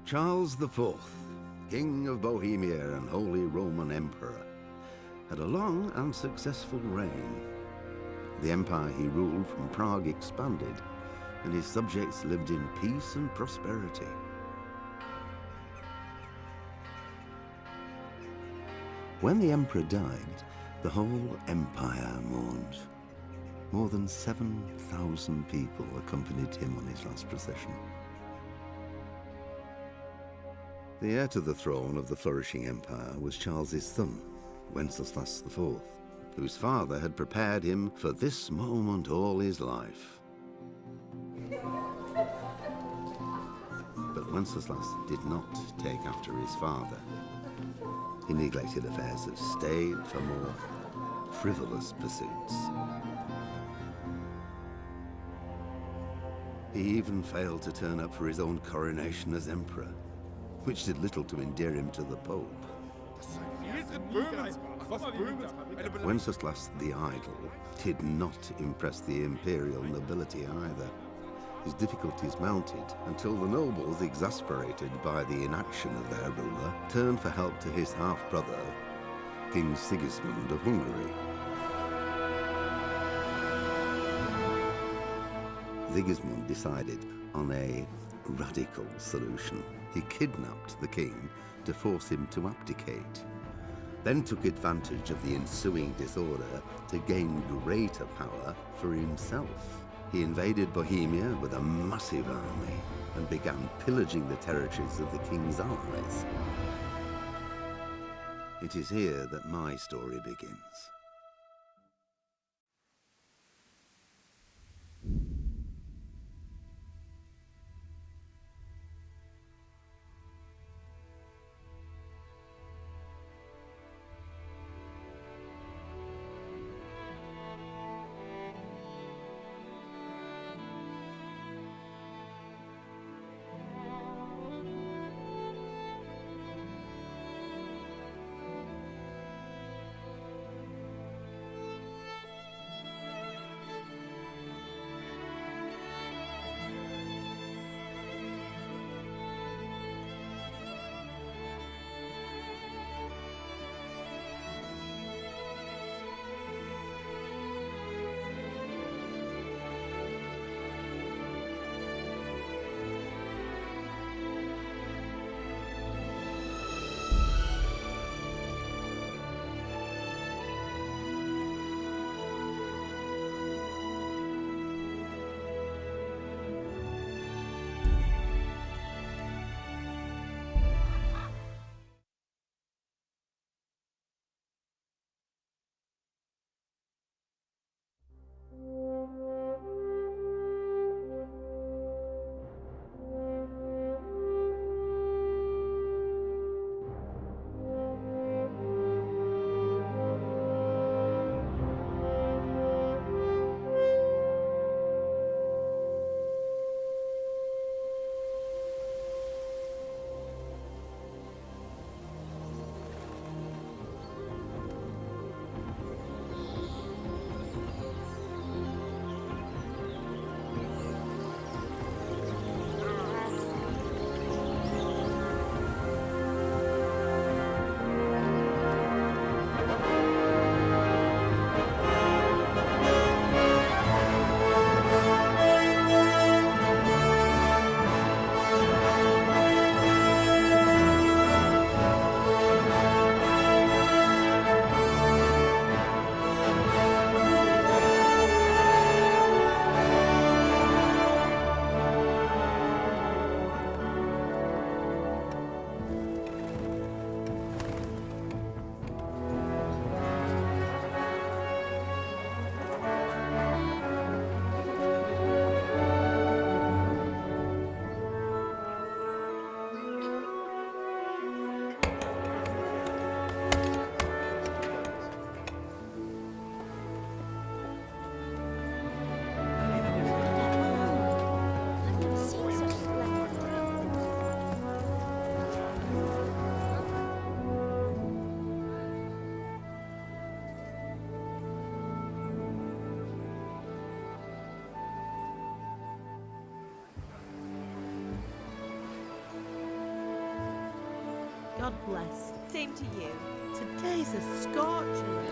Charles IV, King of Bohemia and Holy Roman Emperor, had a long and successful reign. The empire he ruled from Prague expanded, and his subjects lived in peace and prosperity. When the emperor died, the whole empire mourned. More than 7,000 people accompanied him on his last procession. The heir to the throne of the flourishing empire was Charles's son, Wenceslas IV, whose father had prepared him for this moment all his life. But Wenceslas did not take after his father. He neglected affairs of state for more frivolous pursuits. He even failed to turn up for his own coronation as emperor, which did little to endear him to the Pope. Wenceslas the Idle did not impress the imperial nobility either. His difficulties mounted until the nobles, exasperated by the inaction of their ruler, turned for help to his half-brother, King Sigismund of Hungary. Sigismund decided on a radical solution. He kidnapped the king to force him to abdicate, then took advantage of the ensuing disorder to gain greater power for himself. He invaded Bohemia with a massive army and began pillaging the territories of the king's allies. It is here that my story begins. blessed. Same to you. Today's a scorcher.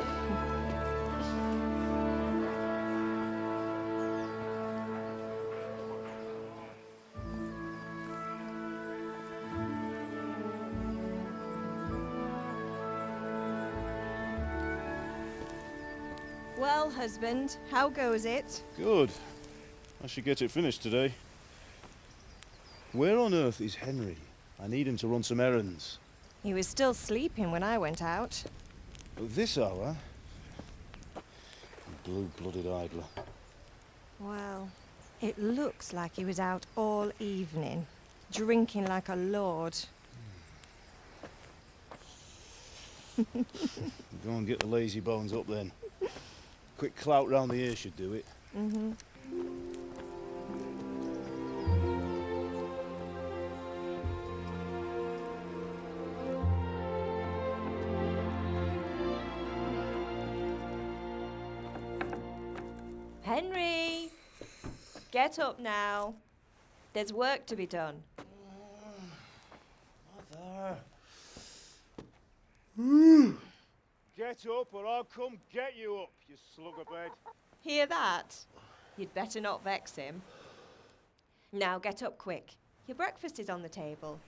Well, husband, how goes it? Good. I should get it finished today. Where on earth is Henry? I need him to run some errands. He was still sleeping when I went out. At this hour? Blue-blooded idler. Well, it looks like he was out all evening, drinking like a lord. Go and get the lazy bones up then. Quick clout round the ear should do it. Mm-hmm. Henry! Get up now. There's work to be done. Mother! Get up or I'll come get you up, you slugabed. Hear that? You'd better not vex him. Now get up quick. Your breakfast is on the table.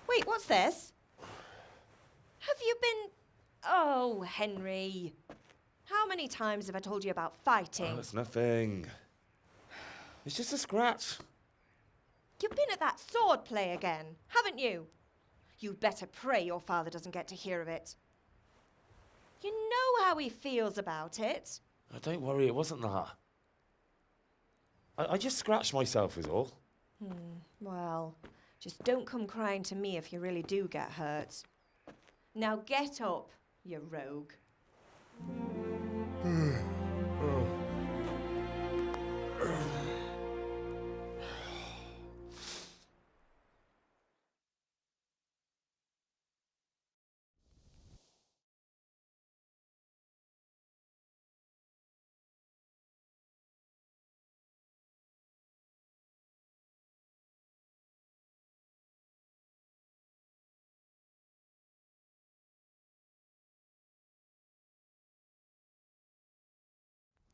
Wait, what's this? Have you been... Oh, Henry. How many times have I told you about fighting? Oh, it's nothing. It's just a scratch. You've been at that sword play again, haven't you? You'd better pray your father doesn't get to hear of it. You know how he feels about it. Oh, don't worry, it wasn't that. I just scratched myself is all. Well, just don't come crying to me if you really do get hurt. Now get up, you rogue.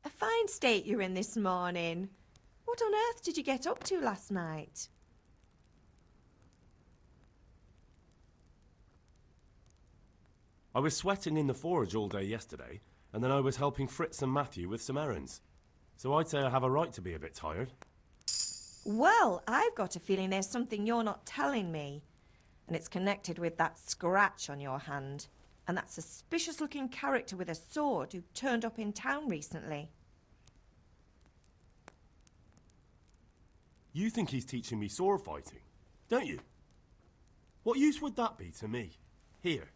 A fine state you're in this morning. What on earth did you get up to last night? I was sweating in the forge all day yesterday, and then I was helping Fritz and Matthew with some errands. So I'd say I have a right to be a bit tired. Well, I've got a feeling there's something you're not telling me. And it's connected with that scratch on your hand. And that suspicious-looking character with a sword who turned up in town recently. You think he's teaching me sword fighting, don't you? What use would that be to me? Here.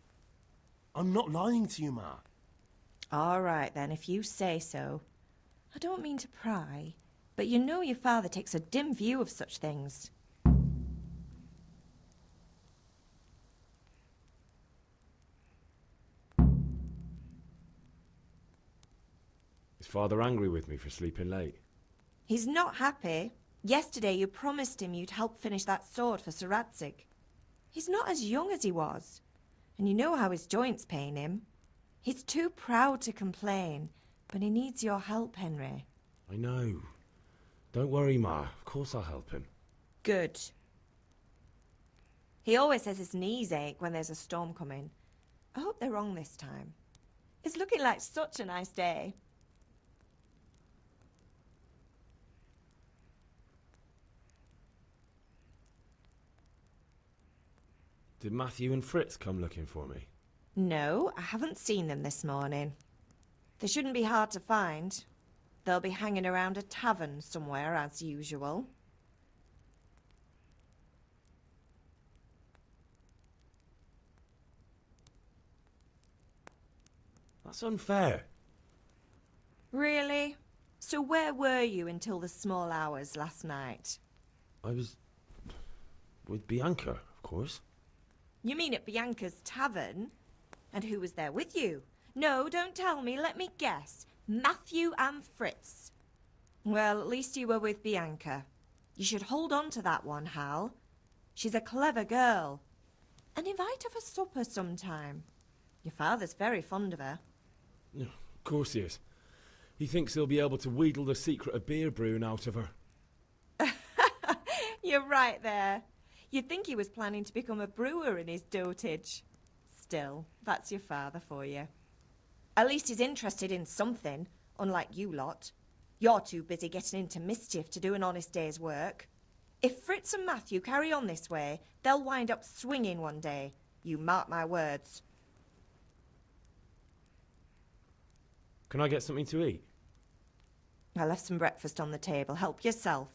I'm not lying to you, Ma. All right, then, if you say so. I don't mean to pry, but you know your father takes a dim view of such things. Is Father angry with me for sleeping late? He's not happy. Yesterday you promised him you'd help finish that sword for Sir Radzig. He's not as young as he was, and you know how his joints pain him. He's too proud to complain, but he needs your help, Henry. I know. Don't worry, Ma. Of course I'll help him. Good. He always says his knees ache when there's a storm coming. I hope they're wrong this time. It's looking like such a nice day. Did Matthew and Fritz come looking for me? No, I haven't seen them this morning. They shouldn't be hard to find. They'll be hanging around a tavern somewhere, as usual. That's unfair. Really? So where were you until the small hours last night? I was... with Bianca, of course. You mean at Bianca's tavern? And who was there with you? No, don't tell me, let me guess. Matthew and Fritz. Well, at least you were with Bianca. You should hold on to that one, Hal. She's a clever girl. And invite her for supper sometime. Your father's very fond of her. Of course he is. He thinks he'll be able to wheedle the secret of beer brewing out of her. You're right there. You'd think he was planning to become a brewer in his dotage. Still, that's your father for you. At least he's interested in something, unlike you lot. You're too busy getting into mischief to do an honest day's work. If Fritz and Matthew carry on this way, they'll wind up swinging one day. You mark my words. Can I get something to eat? I left some breakfast on the table. Help yourself.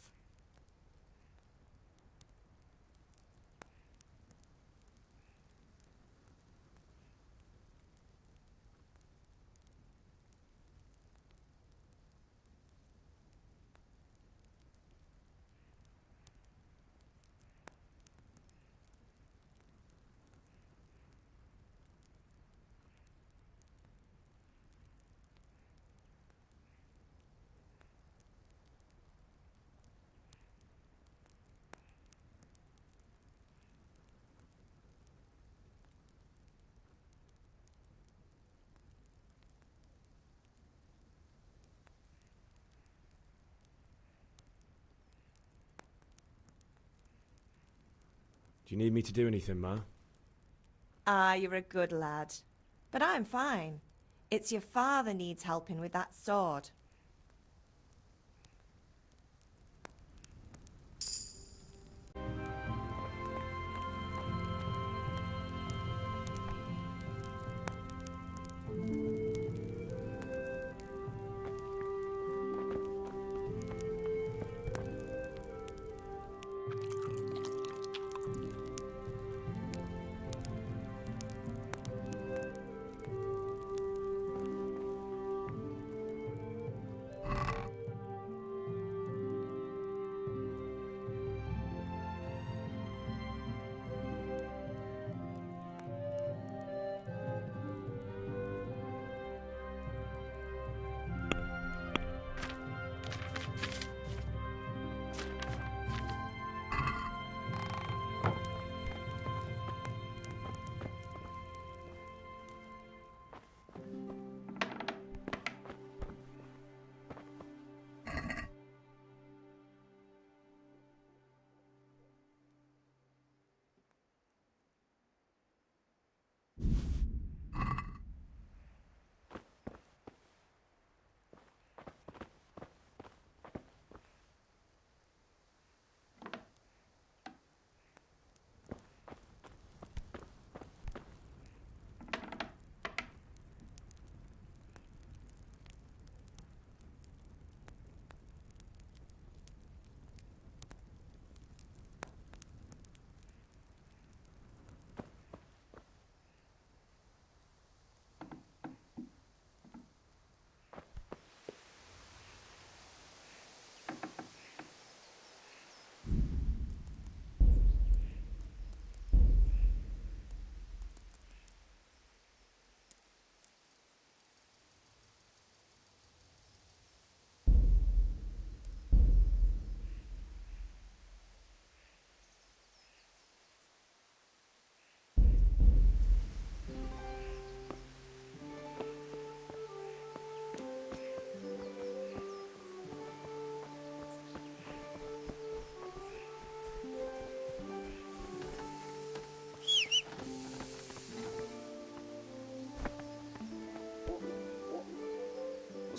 Do you need me to do anything, Ma? Ah, you're a good lad. But I'm fine. It's your father needs helping with that sword.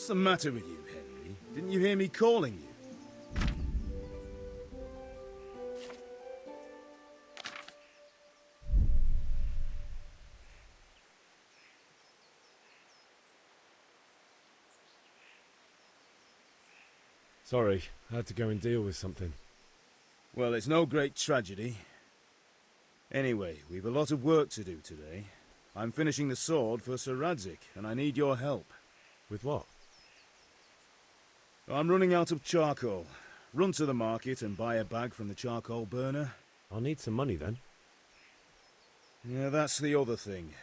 What's the matter with you, Henry? Didn't you hear me calling you? Sorry, I had to go and deal with something. Well, it's no great tragedy. Anyway, we've a lot of work to do today. I'm finishing the sword for Sir Radzik, and I need your help. With what? I'm running out of charcoal. Run to the market and buy a bag from the charcoal burner. I'll need some money then. Yeah, that's the other thing.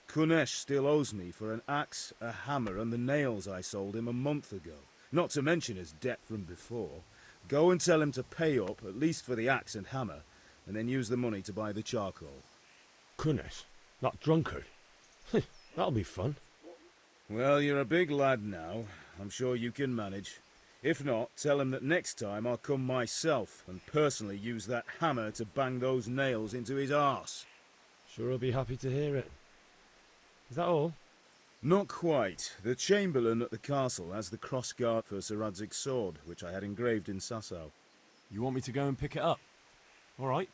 Kunesh still owes me for an axe, a hammer, and the nails I sold him a month ago. Not to mention his debt from before. Go and tell him to pay up, at least for the axe and hammer, and then use the money to buy the charcoal. Kunesh, that drunkard. That'll be fun. Well, you're a big lad now. I'm sure you can manage. If not, tell him that next time I'll come myself and personally use that hammer to bang those nails into his arse. Sure, I'll be happy to hear it. Is that all? Not quite. The Chamberlain at the castle has the crossguard for Sir Radzig's sword, which I had engraved in Sasau. You want me to go and pick it up? All right.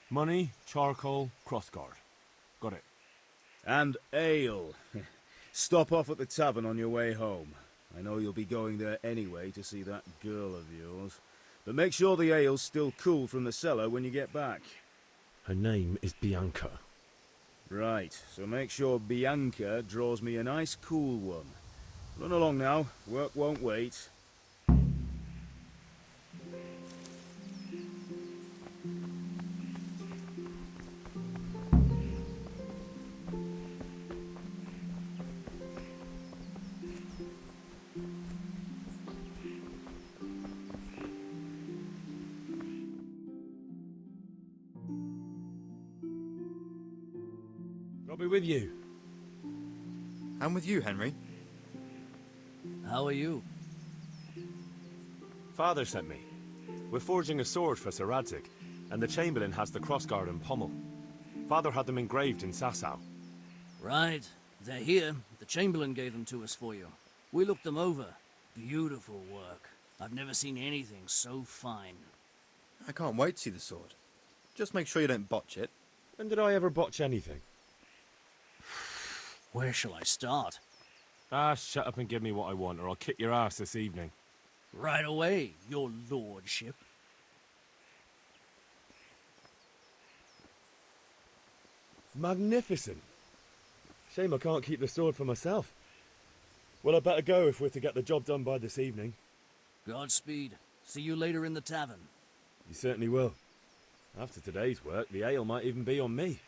Money, charcoal, crossguard. Got it. And ale. Stop off at the tavern on your way home. I know you'll be going there anyway to see that girl of yours. But make sure the ale's still cool from the cellar when you get back. Her name is Bianca. Right, so make sure Bianca draws me a nice cool one. Run along now, work won't wait. I'll be with you. I'm with you, Henry. How are you? Father sent me. We're forging a sword for Sir Radzig, and the Chamberlain has the crossguard and pommel. Father had them engraved in Sasau. Right. They're here. The Chamberlain gave them to us for you. We looked them over. Beautiful work. I've never seen anything so fine. I can't wait to see the sword. Just make sure you don't botch it. When did I ever botch anything? Where shall I start? Ah, shut up and give me what I want, or I'll kick your ass this evening. Right away, your lordship. Magnificent. Shame I can't keep the sword for myself. Well, I better go if we're to get the job done by this evening. Godspeed. See you later in the tavern. You certainly will. After today's work, the ale might even be on me.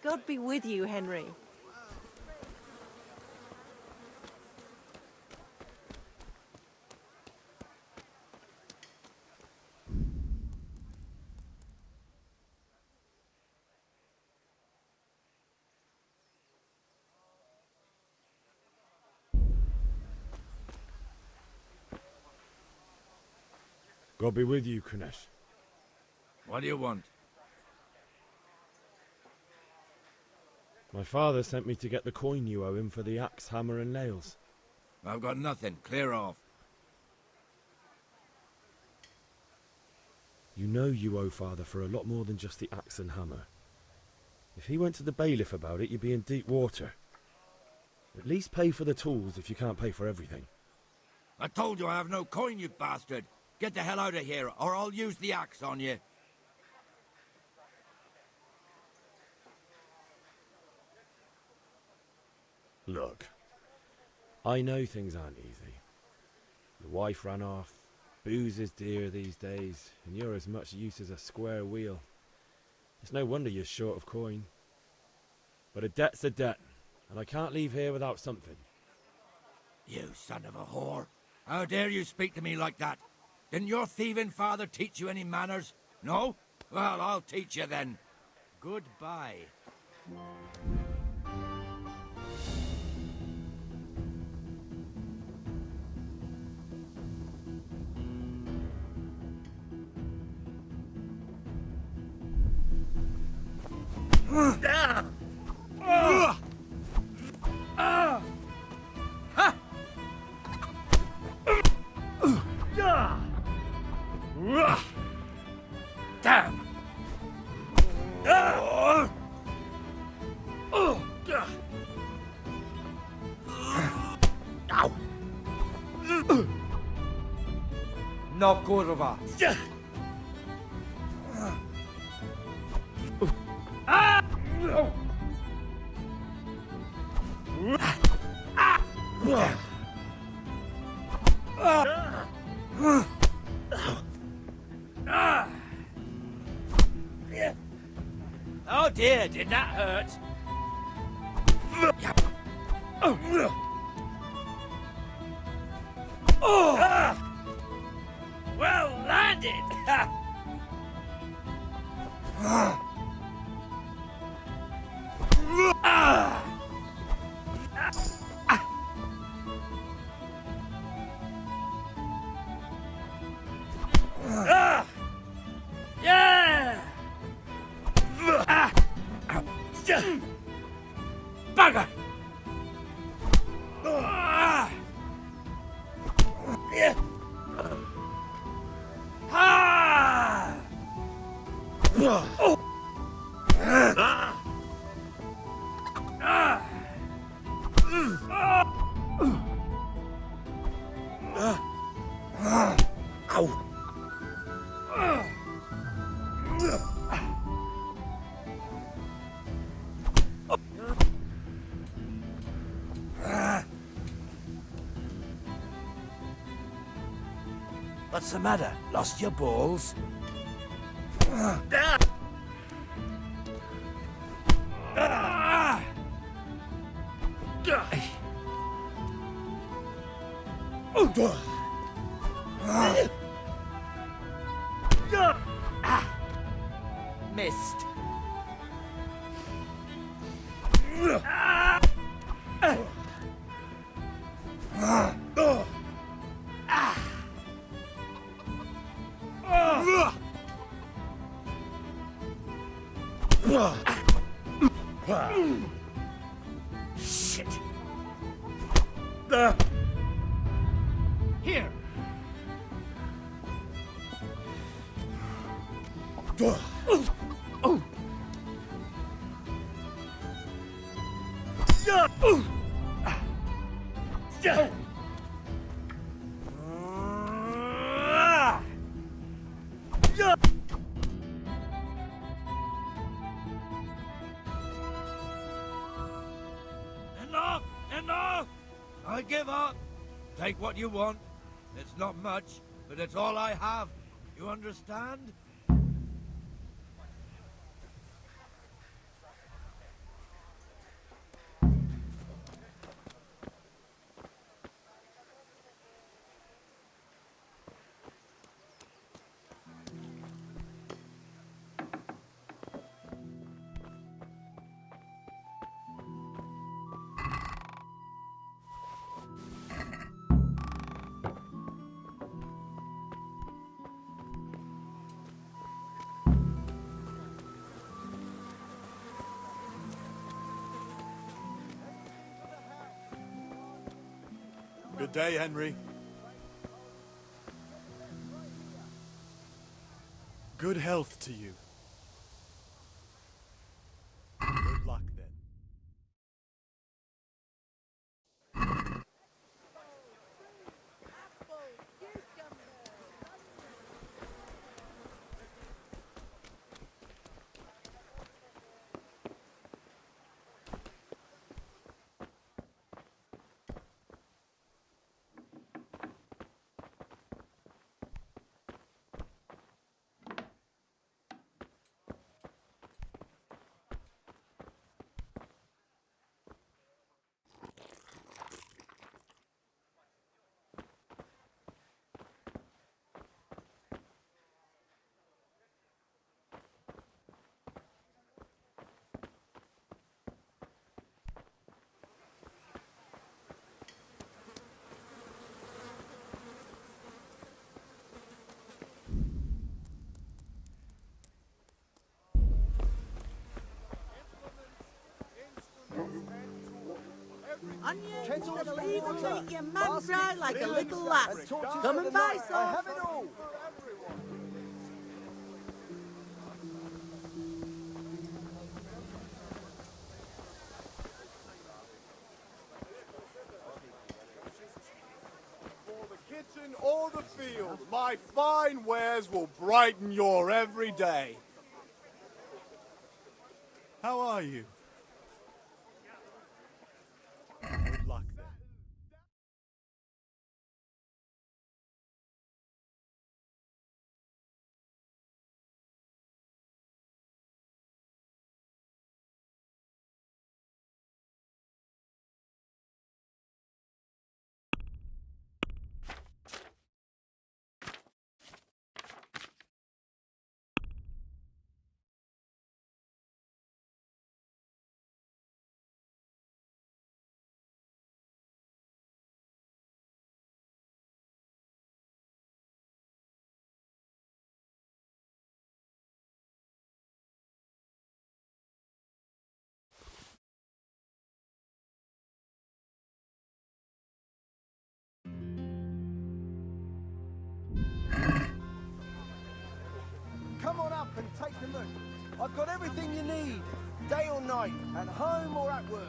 God be with you, Henry. God be with you, Kunesh. What do you want? My father sent me to get the coin you owe him for the axe, hammer and nails. I've got nothing. Clear off. You know you owe father for a lot more than just the axe and hammer. If he went to the bailiff about it, you'd be in deep water. At least pay for the tools if you can't pay for everything. I told you I have no coin, you bastard. Get the hell out of here, or I'll use the axe on you. Look, I know things aren't easy. Your wife ran off, booze is dear these days, and you're as much use as a square wheel. It's no wonder you're short of coin. But a debt's a debt, and I can't leave here without something. You son of a whore. How dare you speak to me like that? Didn't your thieving father teach you any manners? No? Well, I'll teach you then. Goodbye. Damn! No kurwa! Oh dear, did that hurt? Well landed! Yeah! Bugger! What's the matter? Lost your balls? Missed. Shit. Here. Enough! Enough! I give up. Take what you want. It's not much, but it's all I have. You understand? Good day, Henry. Good health to you. Good luck, then. Onions, the lead will make your man dry like a little lass. Come and buy some. For the kitchen or the field, my fine wares will brighten your every day. How are you? Good luck then. Come on up and take a look. I've got everything you need, day or night, at home or at work.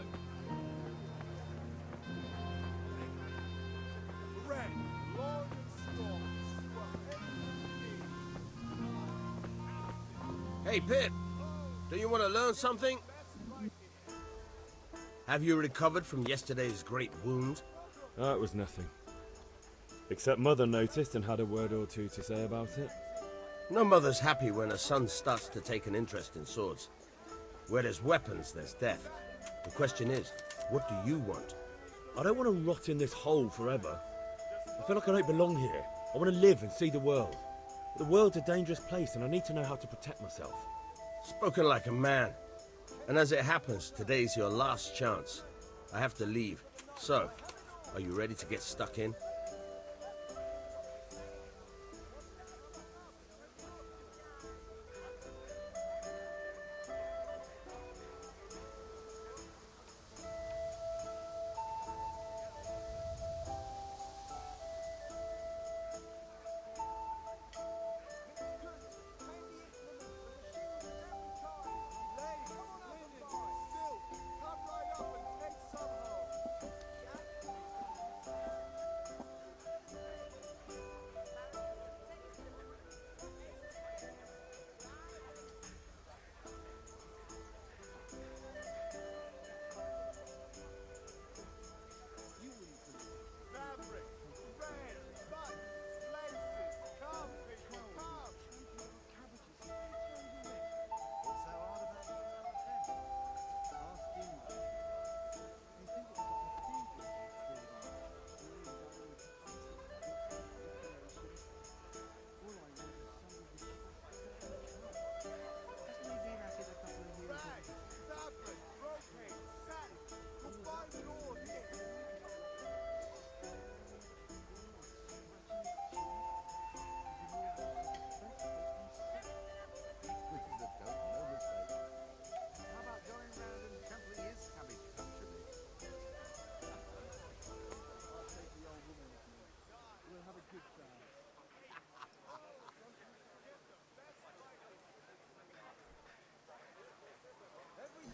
Red, long and strong. Whatever you need. Hey, Pip, do you want to learn something? Have you recovered from yesterday's great wound? It was nothing. Except Mother noticed and had a word or two to say about it. No mother's happy when her son starts to take an interest in swords. Where there's weapons, there's death. The question is, what do you want? I don't want to rot in this hole forever. I feel like I don't belong here. I want to live and see the world. But the world's a dangerous place and I need to know how to protect myself. Spoken like a man. And as it happens, today's your last chance. I have to leave. So, are you ready to get stuck in?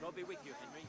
God be with you, Henry.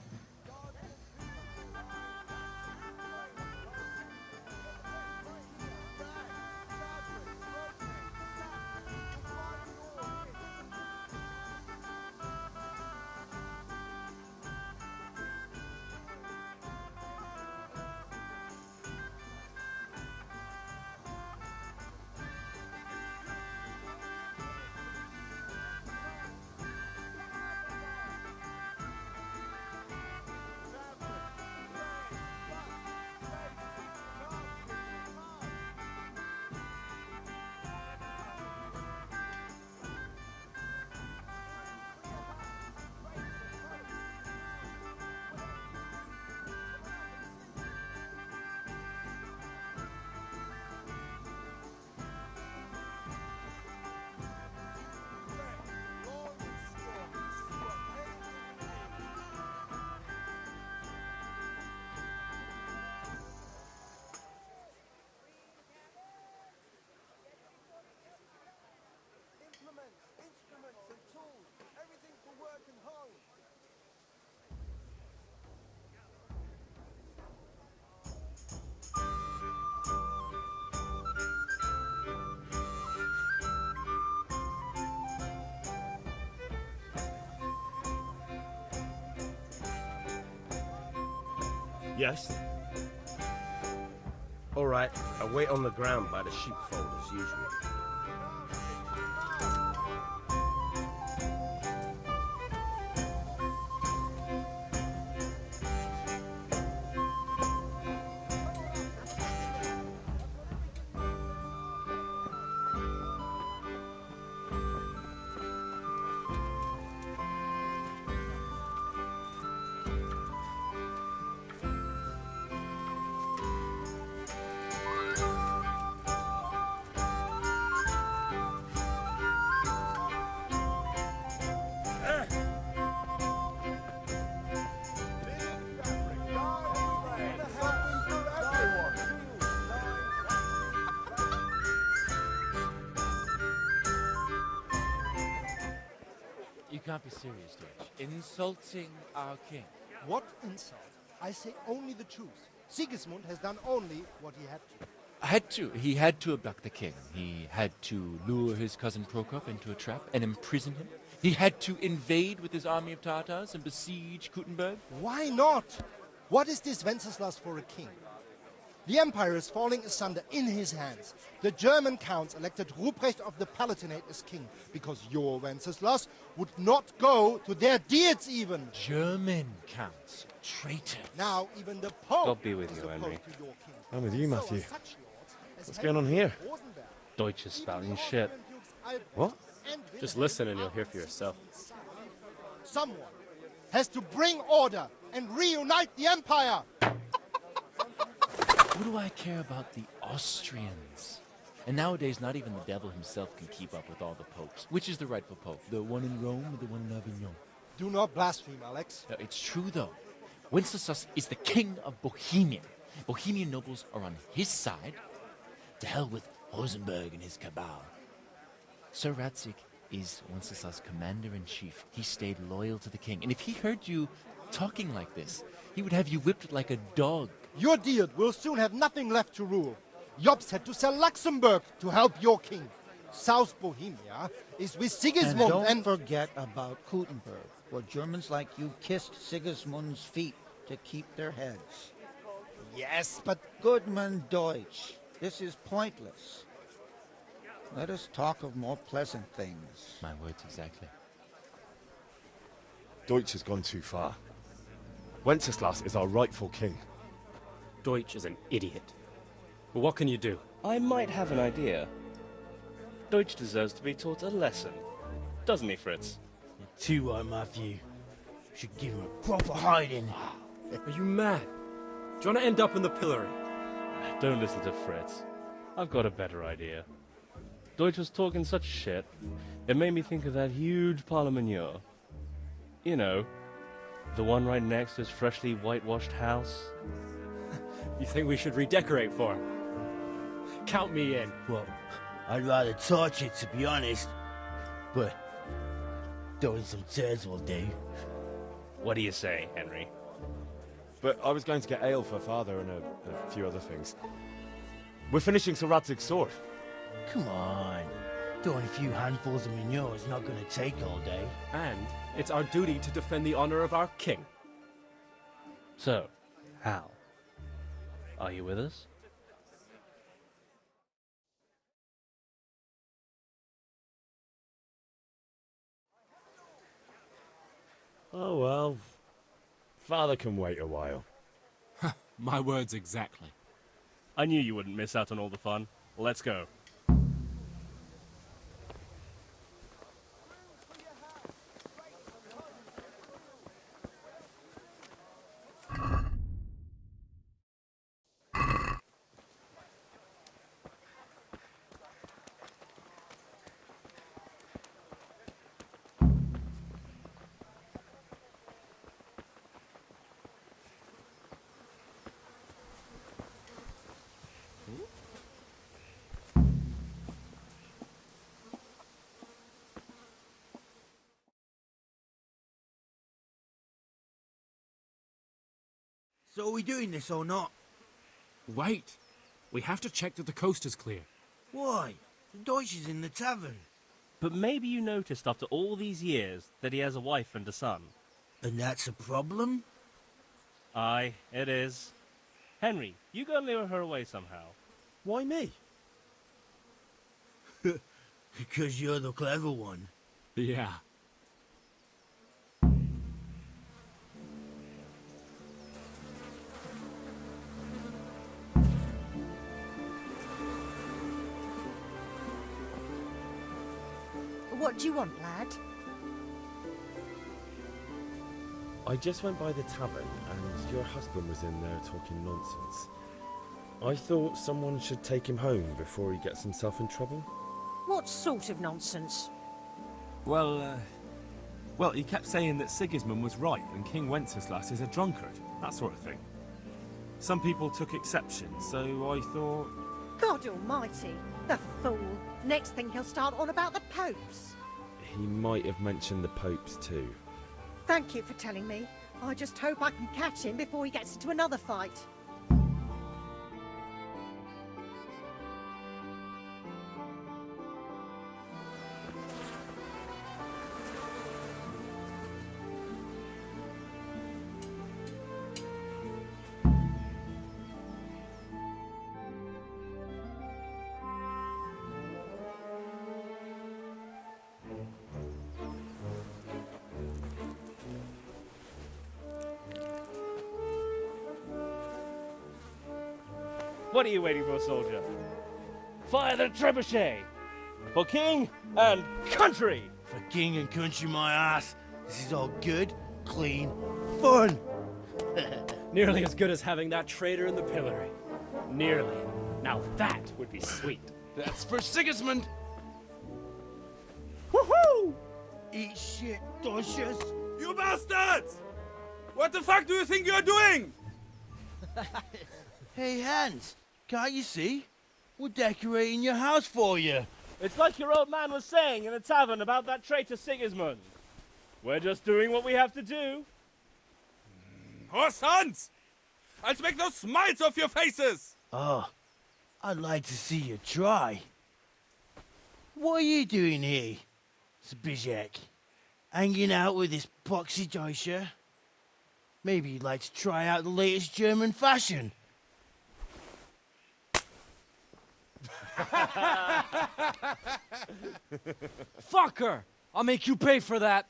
Yes? All right, I'll wait on the ground by the sheepfold as usual. You can't be serious, Deutsch. Insulting our king. What insult? I say only the truth. Sigismund has done only what he had to. He had to abduct the king. He had to lure his cousin Prokop into a trap and imprison him. He had to invade with his army of Tatars and besiege Kuttenberg. Why not? What is this Wenceslas for a king? The empire is falling asunder in his hands. The German counts elected Ruprecht of the Palatinate as king because your Wenceslas would not go to their deeds even. German counts. Traitors. Now even the Pope God be with is you, opposed Henry. to your king. I'm with you, So are Matthew. such lords as What's going on here? Rosenberg. Deutsch is Even spouting the shit. Austrian dukes Albrecht What? and Just Wilhelm listen and you'll are hear for yourself. Someone has to bring order and reunite the empire. What do I care about the Austrians? And nowadays, not even the devil himself can keep up with all the popes. Which is the rightful pope? The one in Rome or the one in Avignon? Do not blaspheme, Alex. No, it's true, though. Wenceslas is the king of Bohemia. Bohemian nobles are on his side. To hell with Rosenberg and his cabal. Sir Radzig is Wenceslas' commander-in-chief. He stayed loyal to the king. And if he heard you talking like this, he would have you whipped like a dog. Your Diet will soon have nothing left to rule. Jobst had to sell Luxembourg to help your king. South Bohemia is with Sigismund And don't forget about Kuttenberg, where Germans like you kissed Sigismund's feet to keep their heads. Yes, but... Goodman Deutsch, this is pointless. Let us talk of more pleasant things. My words exactly. Deutsch has gone too far. Wenceslas is our rightful king. Deutsch is an idiot. But what can you do? I might have an idea. Deutsch deserves to be taught a lesson. Doesn't he, Fritz? You're too right, Matthew. Should give him a proper hiding. Are you mad? Do you want to end up in the pillory? Don't listen to Fritz. I've got a better idea. Deutsch was talking such shit, it made me think of that huge parliament. You know, the one right next to his freshly whitewashed house. You think we should redecorate for him? Count me in. Well, I'd rather torch it, to be honest. But throwing some tears will do. What do you say, Henry? But I was going to get ale for father and a few other things. We're finishing Sir Radzig's sword. Come on. Throwing a few handfuls of manure is not going to take all day. And it's our duty to defend the honor of our king. So, Hal, are you with us? Oh well. Father can wait a while. My words exactly. I knew you wouldn't miss out on all the fun. Let's go. So are we doing this or not? Wait. We have to check that the coast is clear. Why? The Deutsch is in the tavern. But maybe you noticed after all these years that he has a wife and a son. And that's a problem? Aye, it is. Henry, you go and lure her away somehow. Why me? Because you're the clever one. Yeah. What do you want, lad? I just went by the tavern and your husband was in there talking nonsense. I thought someone should take him home before he gets himself in trouble. What sort of nonsense? Well, he kept saying that Sigismund was right and King Wenceslas is a drunkard, that sort of thing. Some people took exception, so I thought... God almighty, the fool. Next thing he'll start on about the popes. He might have mentioned the popes too. Thank you for telling me. I just hope I can catch him before he gets into another fight. What are you waiting for, soldier? Fire the trebuchet! For king and country! For king and country, my ass. This is all good, clean, fun. Nearly as good as having that traitor in the pillory. Nearly. Now that would be sweet. That's for Sigismund. Woohoo! Eat shit, Docious. You bastards! What the fuck do you think you're doing? Hey, Hans, can't you see? We're decorating your house for you. It's like your old man was saying in the tavern about that traitor Sigismund. We're just doing what we have to do. Horse sons! I'll make those smiles off your faces! Oh, I'd like to see you try. What are you doing here, Zbyszek? Hanging out with this poxy Deutscher? Maybe you'd like to try out the latest German fashion. Fucker! I'll make you pay for that.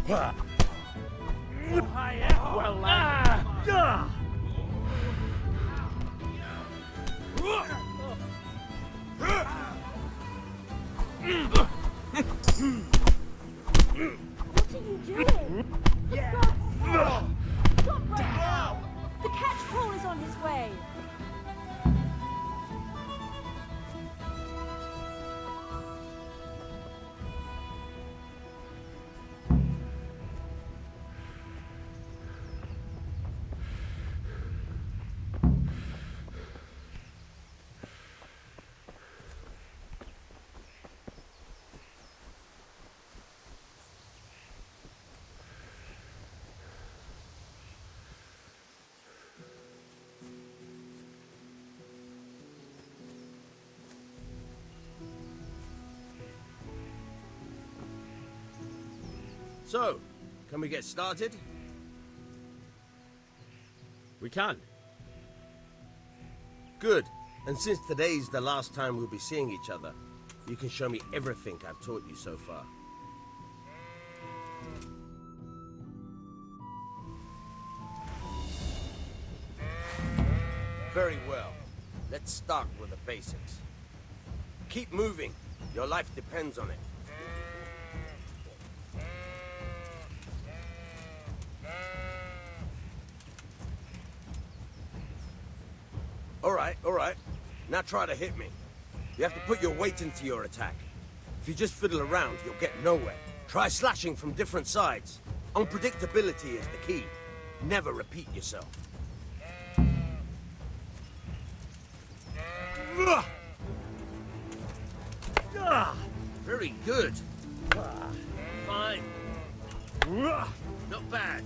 Fuck! Well, lad. What are you doing? For God's sake! Stop right now! The catch pole is on his way! So, can we get started? We can. Good. And since today's the last time we'll be seeing each other, you can show me everything I've taught you so far. Very well. Let's start with the basics. Keep moving. Your life depends on it. All right. Now try to hit me. You have to put your weight into your attack. If you just fiddle around, you'll get nowhere. Try slashing from different sides. Unpredictability is the key. Never repeat yourself. Very good. Fine. Not bad.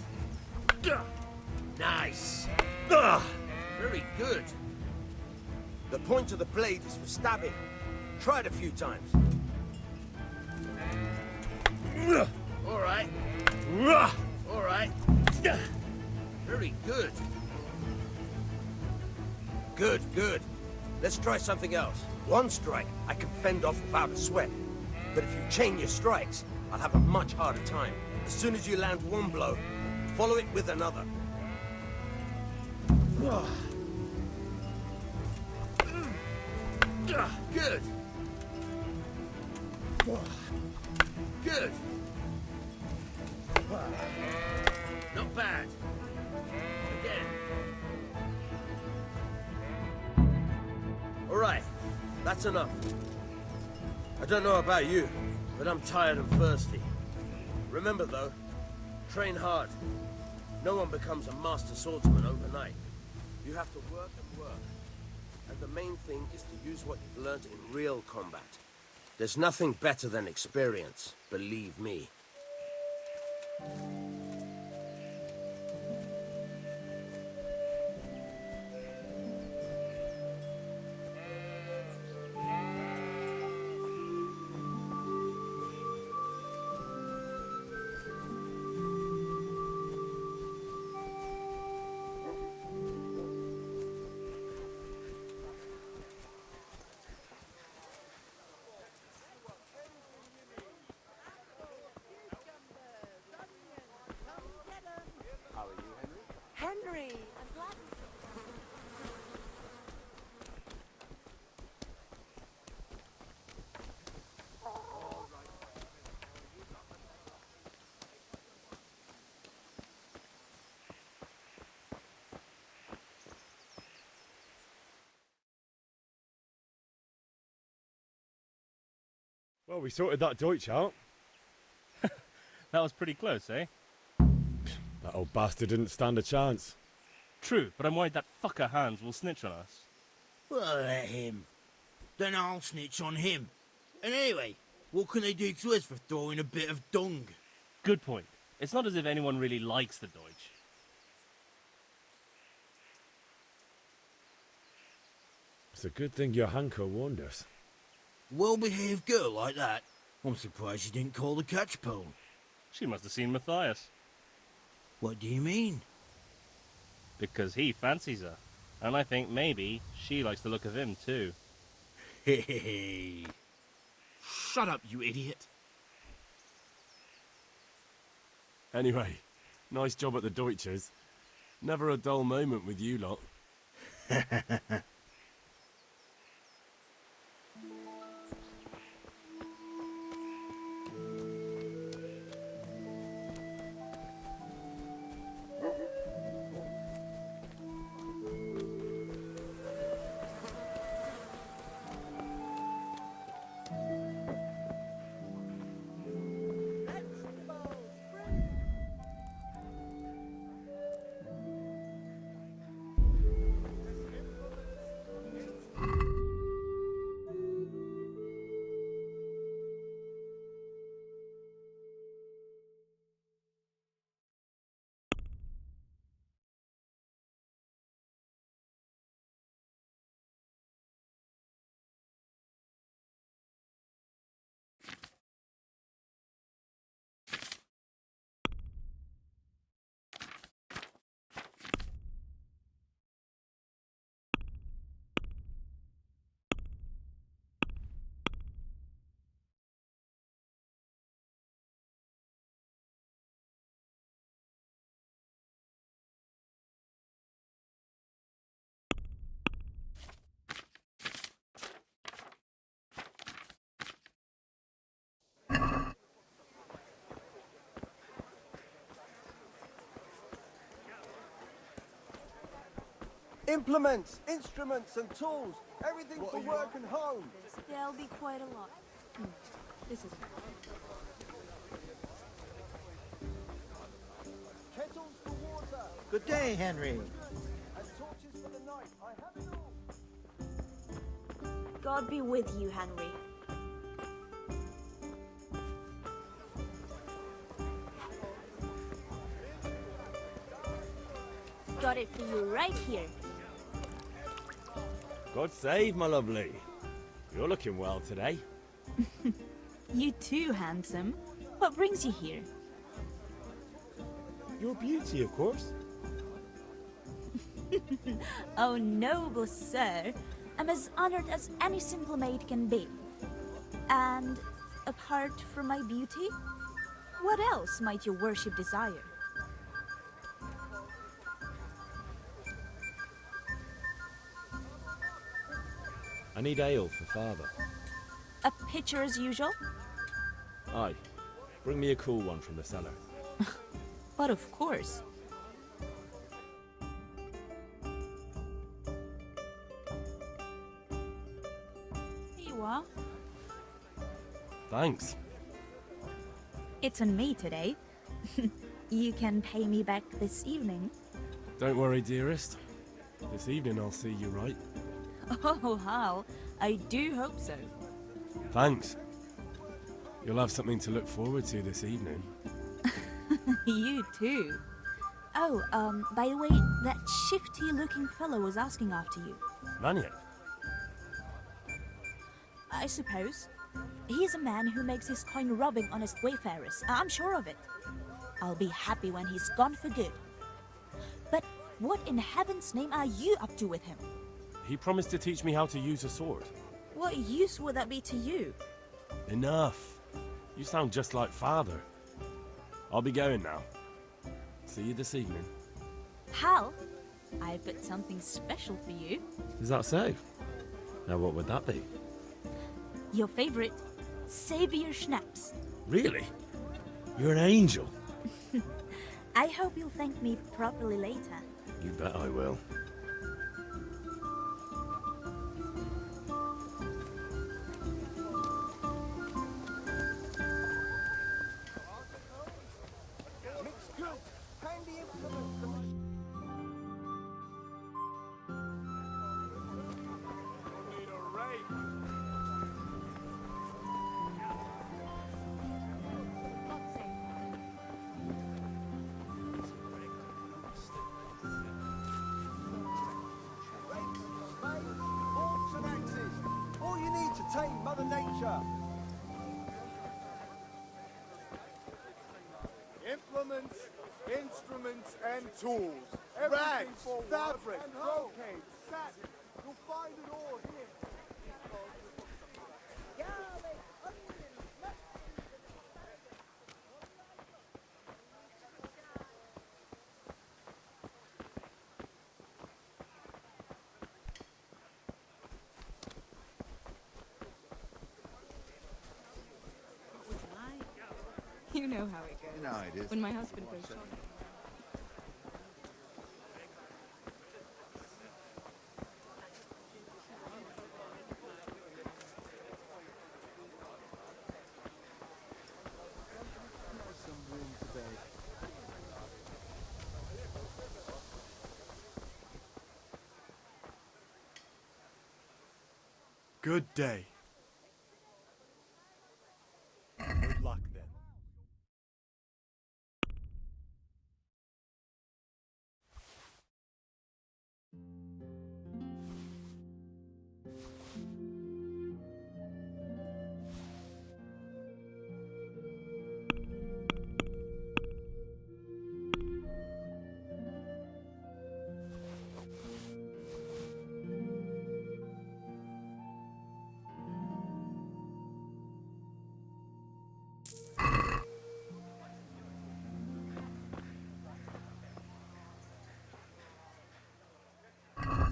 Nice. Very good. The point of the blade is for stabbing. Try it a few times. All right. All right. Very good. Good, good. Let's try something else. One strike, I can fend off without a sweat. But if you chain your strikes, I'll have a much harder time. As soon as you land one blow, follow it with another. Good. Good. Not bad. Again. All right, that's enough. I don't know about you, but I'm tired and thirsty. Remember though, train hard. No one becomes a master swordsman overnight. You have to work and work. And the main thing is to use what you've learned in real combat. There's nothing better than experience, believe me. Henry, I'm glad. Well, we sorted that Deutsch out. That was pretty close, eh? That old bastard didn't stand a chance. True, but I'm worried that fucker Hans will snitch on us. Well, let him. Then I'll snitch on him. And anyway, what can they do to us for throwing a bit of dung? Good point. It's not as if anyone really likes the Deutsch. It's a good thing your Hanko warned us. Well-behaved girl like that. I'm surprised she didn't call the catch pole. She must have seen Matthias. What do you mean? Because he fancies her. And I think maybe she likes the look of him too. Hey. Shut up, you idiot. Anyway, nice job at the Deutsches. Never a dull moment with you lot. Implements, instruments and tools. Everything for work and home. There'll be quite a lot. This is... Kettles for water. Good day, Henry. And torches for the night. I have it all. God be with you, Henry. got it for you right here. God save, my lovely. You're looking well today. You too, handsome. What brings you here? Your beauty, of course. Oh, noble sir. I'm as honored as any simple maid can be. And apart from my beauty, what else might your worship desire? I need ale for father. A pitcher as usual? Aye. Bring me a cool one from the cellar. But of course. Here you are. Thanks. It's on me today. You can pay me back this evening. Don't worry, dearest. This evening I'll see you right. Oh, Hal. I do hope so. Thanks. You'll have something to look forward to this evening. You too. Oh, by the way, that shifty-looking fellow was asking after you. Vanya? I suppose. He's a man who makes his coin robbing honest wayfarers. I'm sure of it. I'll be happy when he's gone for good. But what in heaven's name are you up to with him? He promised to teach me how to use a sword. What use would that be to you? Enough. You sound just like father. I'll be going now. See you this evening. Hal, I've got something special for you. Is that so? Now what would that be? Your favorite, Savior Schnapps. Really? You're an angel. I hope you'll thank me properly later. You bet I will. All you need to tame Mother Nature. Implements, instruments, and tools. Rags, fabric, brocade, satin. You'll find it all here. You know how it goes. You know how it is. When my husband goes shopping. Good day. Good luck then.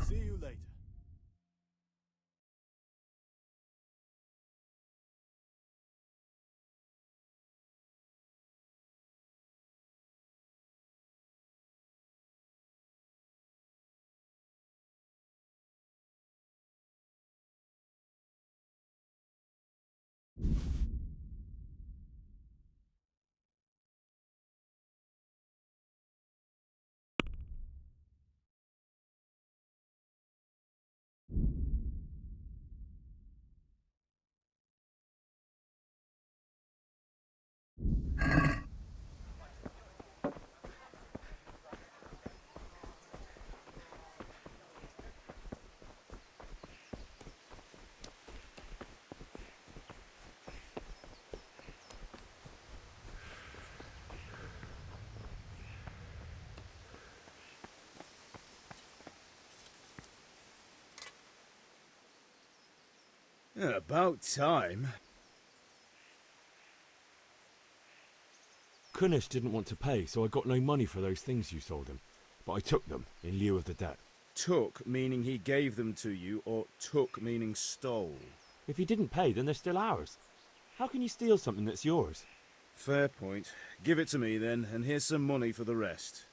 See you later. About time. Kunesh didn't want to pay, so I got no money for those things you sold him. But I took them in lieu of the debt. Took meaning he gave them to you, or took meaning stole? If he didn't pay, then they're still ours. How can you steal something that's yours? Fair point. Give it to me then, and here's some money for the rest.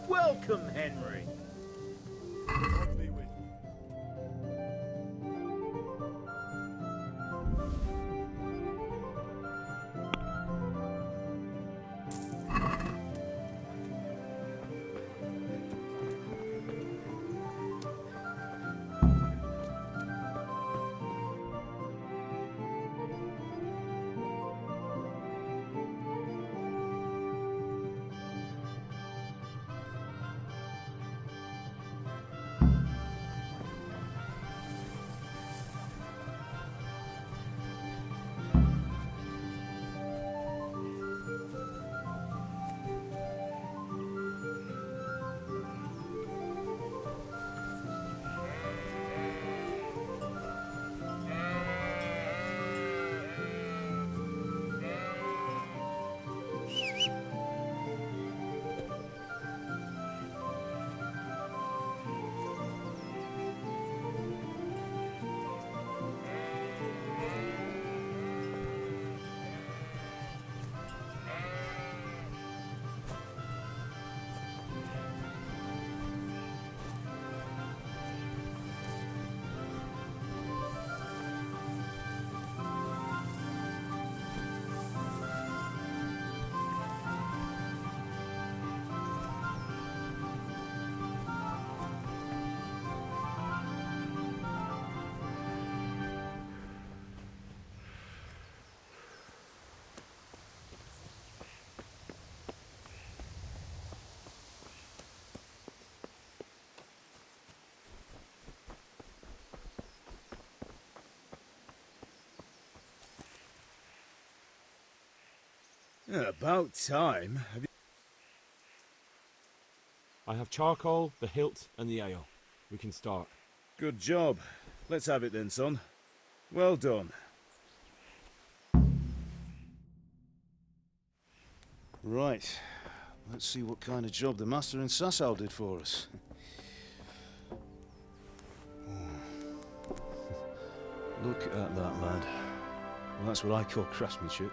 Welcome, Henry. God be with you. About time. I have charcoal, the hilt, and the ale. We can start. Good job. Let's have it then, son. Well done. Right. Let's see what kind of job the master in Sasau did for us. Look at that, lad. Well, that's what I call craftsmanship.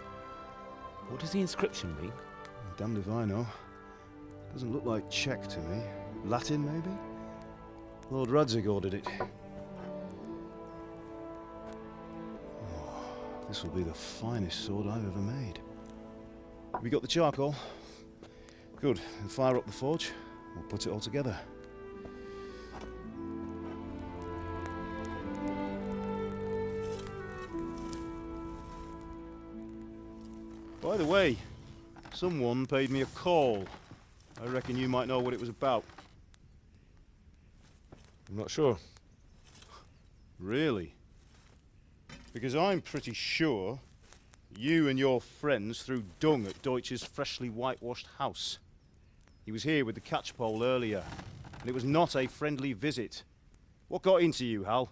What does the inscription mean? Damned if I know. Doesn't look like Czech to me. Latin, maybe? Lord Radzig ordered it. Oh, this will be the finest sword I've ever made. We got the charcoal? Good. Then fire up the forge. We'll put it all together. By the way, someone paid me a call. I reckon you might know what it was about. I'm not sure. Really? Because I'm pretty sure you and your friends threw dung at Deutsch's freshly whitewashed house. He was here with the catchpole earlier, and it was not a friendly visit. What got into you, Hal?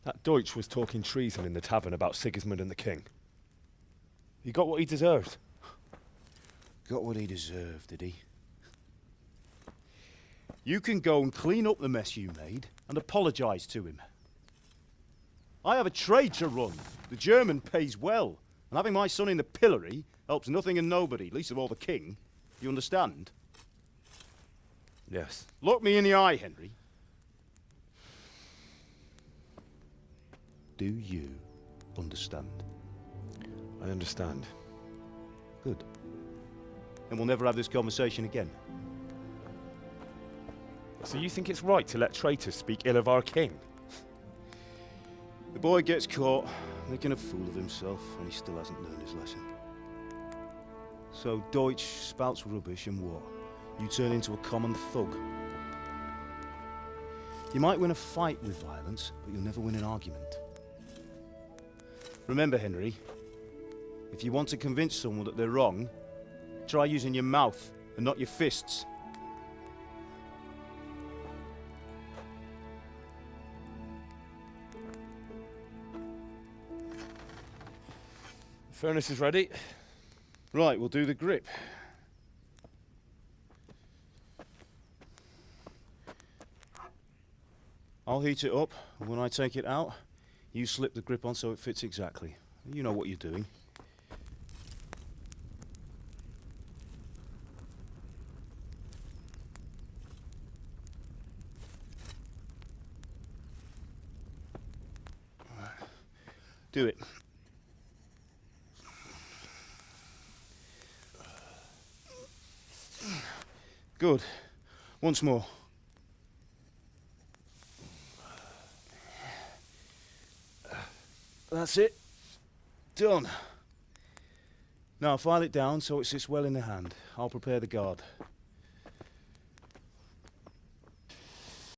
That Deutsch was talking treason in the tavern about Sigismund and the king. He got what he deserved. Got what he deserved, did he? You can go and clean up the mess you made and apologise to him. I have a trade to run. The German pays well, and having my son in the pillory helps nothing and nobody, least of all the king. You understand? Yes. Look me in the eye, Henry. Do you understand? I understand. Good. And we'll never have this conversation again. So you think it's right to let traitors speak ill of our king? The boy gets caught, making a fool of himself, and he still hasn't learned his lesson. So Deutsch spouts rubbish and what? you turn into a common thug. You might win a fight with violence, but you'll never win an argument. Remember, Henry, if you want to convince someone that they're wrong, try using your mouth and not your fists. The furnace is ready. Right, we'll do the grip. I'll heat it up, and when I take it out, you slip the grip on so it fits exactly. You know what you're doing. Do it. Good. Once more. That's it. Done. Now file it down so it sits well in the hand. I'll prepare the guard.